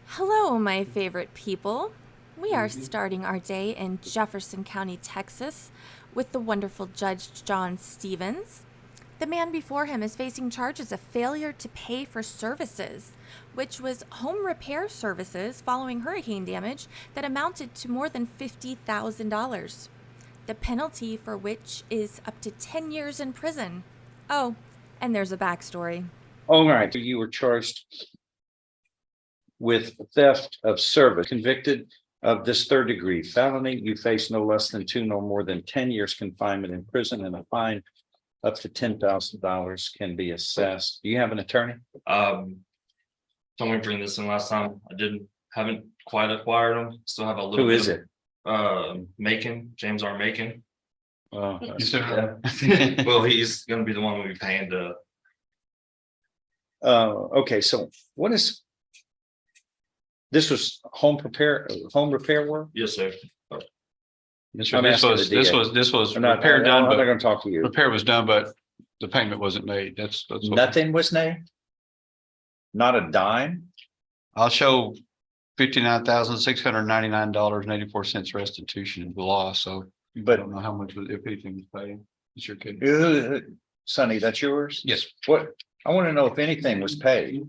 Hello, my favorite people. We are starting our day in Jefferson County, Texas, with the wonderful Judge John Stevens. The man before him is facing charges of failure to pay for services, which was home repair services following hurricane damage that amounted to more than $50,000. The penalty for which is up to 10 years in prison. Oh, and there's a backstory. All right, you were charged with theft of service, convicted of this third degree felony. You face no less than 2, no more than 10 years confinement in prison, and a fine up to $10,000 can be assessed. Do you have an attorney? Someone bring this in last time. Haven't quite acquired them. Still have a little Who bit is of, it? Macon, James R. Macon. Oh, Well, he's gonna be the one we'll be paying to. okay, so what is this? Was home repair work? Yes, sir. This I'm was, asking the DA. this was I'm not repair done, I'm not but going to talk to you. repair was done, but the payment wasn't made. That's what- Nothing was named. Not a dime. I'll show $59,699.84 restitution of the loss. So I But don't know how much was, if anything was paid. It's your kid. Sonny, that's yours? Yes. What, I want to know if anything was paid.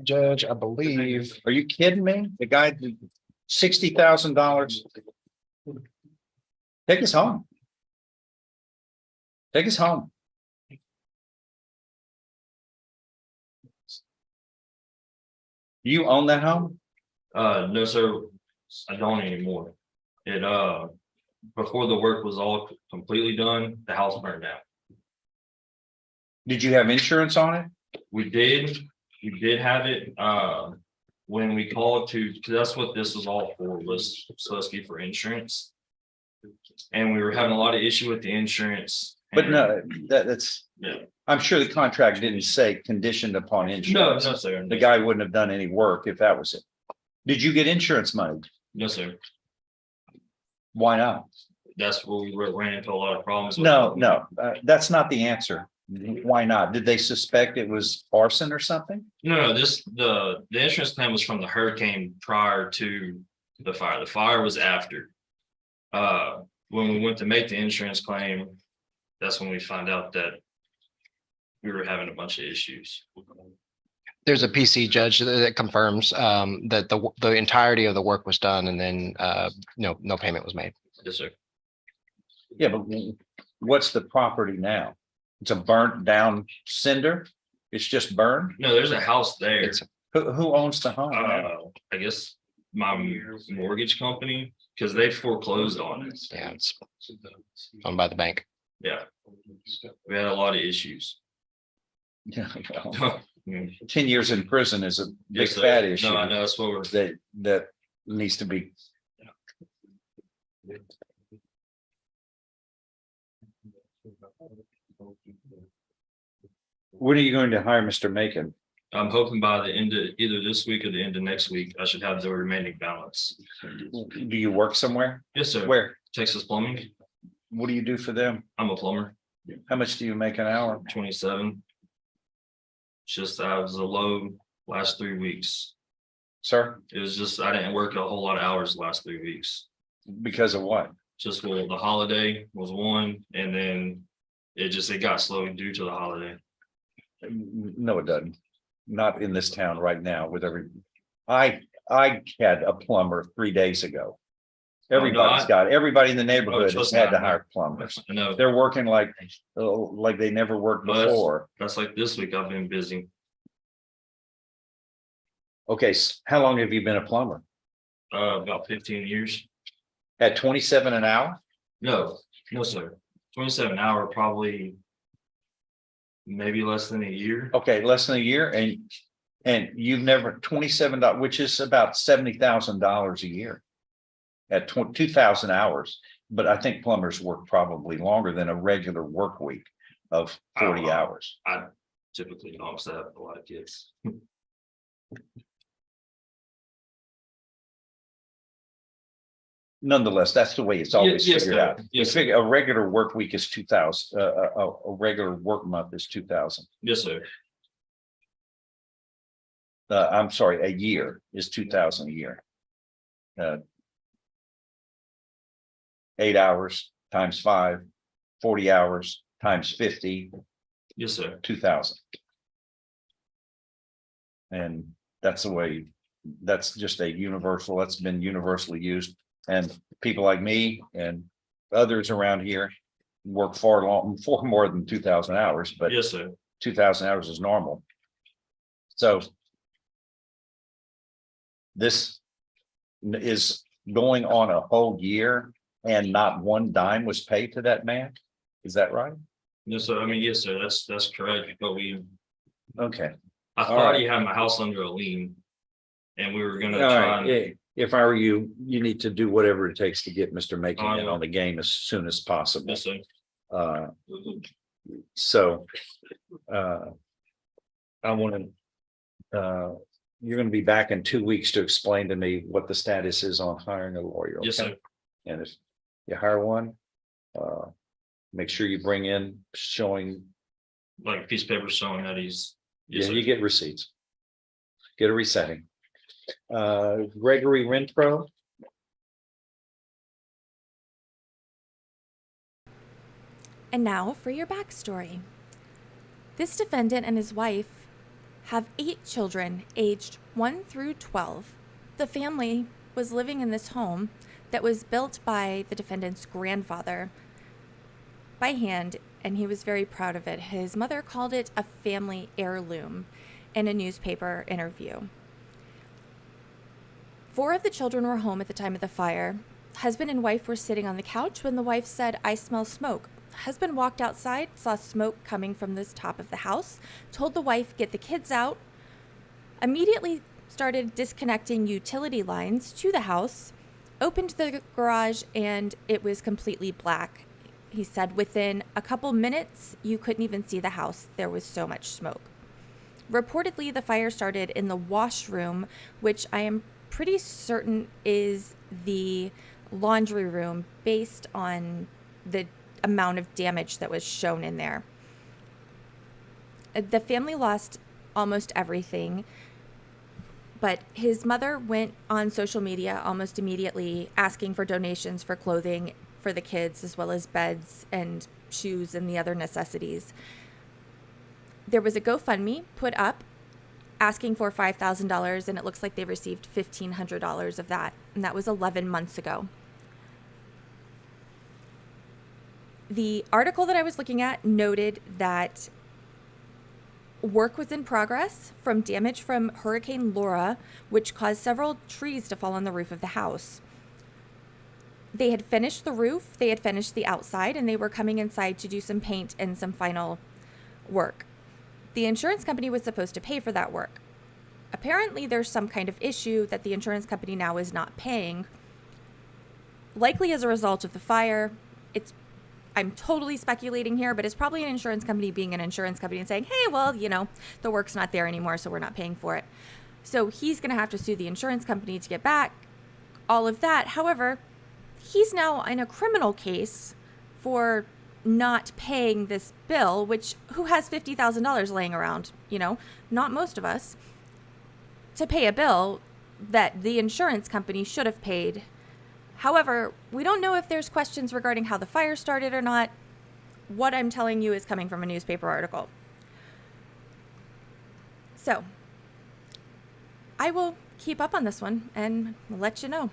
Judge, I believe. Are you kidding me? The guy, $60,000. Take us home. Take us home. You own that home? No, sir. I don't anymore. It before the work was all completely done, the house burned down. Did you have insurance on it? We did have it. When we called to, because that's what this was all for, was supposed to be for insurance. And we were having a lot of issue with the insurance. But and- no, that's, Yeah. I'm sure the contract didn't say conditioned upon No, insurance. no, sir. The guy wouldn't have done any work if that was it. Did you get insurance money? No, sir. Why not? That's where we ran into a lot of problems. with- No, that's not the answer. Why not? Did they suspect it was arson or something? No, the insurance claim was from the hurricane prior to the fire. The fire was after. When we went to make the insurance claim, that's when we found out that we were having a bunch of issues. There's a PC judge that confirms that the entirety of the work was done and then no payment was made. Yes, sir. Yeah, but what's the property now? It's a burnt down cinder? It's just burned? No, there's a house there. It's Who owns the home now? I guess my mortgage company, because they foreclosed on it. yeah, it's owned by the bank. Yeah. We had a lot of issues. Yeah, well, Yes, 10 years in prison is a big sir. fat issue No, I know, that's what we're. that needs to be. When are you going to hire Mr. Macon? I'm hoping by the end of either this week or the end of next week, I should have the remaining balance. Do you work somewhere? Yes, sir. Where? Texas Plumbing. What do you do for them? I'm a plumber, How much do you make an hour? 27. Just I was a low last 3 weeks. Sir, It was just I didn't work a whole lot of hours the last 3 weeks. because of what? Just well, the holiday was one, and then it got slow due to the holiday. No, it doesn't. Not in this town right now with I had a plumber 3 days ago. Everybody in the neighborhood has trust had me, to hire plumbers. I know, They're working like they never worked But- before. that's like this week I've been busy. Okay, how long have you been a plumber? About 15 years. At 27 an hour? No, no, sir. 27 an hour, probably maybe less than a year. Okay, less than a year and you've never $27, which is about $70,000 a year. At 2,000 hours, but I think plumbers work probably longer than a regular work week of 40 hours. I typically don't, 'cause I have a lot of kids. Nonetheless, that's the way it's always Yes, figured sir. out. You Yes, figure a regular work week is 2,000, a regular work month is 2,000. Yes, sir. I'm sorry, a year is 2,000 a year. 8 hours times 5, 40 hours times 50, Yes, sir. 2,000. And that's the way, that's just a universal, that's been universally used. And people like me and others around here work far more than 2,000 hours, but Yes, sir. 2,000 hours is normal. So this is going on a whole year and not one dime was paid to that man. Is that right? Yes, sir. I mean, yes, sir. That's correct. But Okay. I All thought right. he had my house under a lien, and we were gonna All try right. and If I were you, you need to do whatever it takes to get Mr. Making I in will. on the game as soon as possible. yes, sir. Uh, so, I want to, you're going to be back in 2 weeks to explain to me what the status is on hiring a lawyer. Yes, okay? sir. And if you hire one, make sure you bring in showing, Like a piece of paper showing that he's. Yes, yeah, sir. you get receipts. Get a resetting. Gregory Renfro. And now for your backstory. This defendant and his wife have 8 children aged 1 through 12. The family was living in this home that was built by the defendant's grandfather by hand, and he was very proud of it. His mother called it a family heirloom in a newspaper interview. 4 of the children were home at the time of the fire. Husband and wife were sitting on the couch when the wife said, "I smell smoke." Husband walked outside, saw smoke coming from the top of the house, told the wife, "Get the kids out," immediately started disconnecting utility lines to the house, opened the garage, and it was completely black. He said within a couple minutes, you couldn't even see the house. There was so much smoke. Reportedly, the fire started in the washroom, which I am pretty certain is the laundry room based on the amount of damage that was shown in there. The family lost almost everything, but his mother went on social media almost immediately asking for donations for clothing for the kids, as well as beds and shoes and the other necessities. There was a GoFundMe put up asking for $5,000, and it looks like they received $1,500 of that, and that was 11 months ago. The article that I was looking at noted that work was in progress from damage from Hurricane Laura, which caused several trees to fall on the roof of the house. They had finished the roof, they had finished the outside, and they were coming inside to do some paint and some final work. The insurance company was supposed to pay for that work. Apparently, there's some kind of issue that the insurance company now is not paying. Likely as a result of the fire. I'm totally speculating here, but it's probably an insurance company being an insurance company and saying, "Hey, well, the work's not there anymore, so we're not paying for it." So he's going to have to sue the insurance company to get back all of that. However, he's now in a criminal case for not paying this bill, which who has $50,000 laying around, not most of us, to pay a bill that the insurance company should have paid. However, we don't know if there's questions regarding how the fire started or not. What I'm telling you is coming from a newspaper article. So, I will keep up on this one and let you know.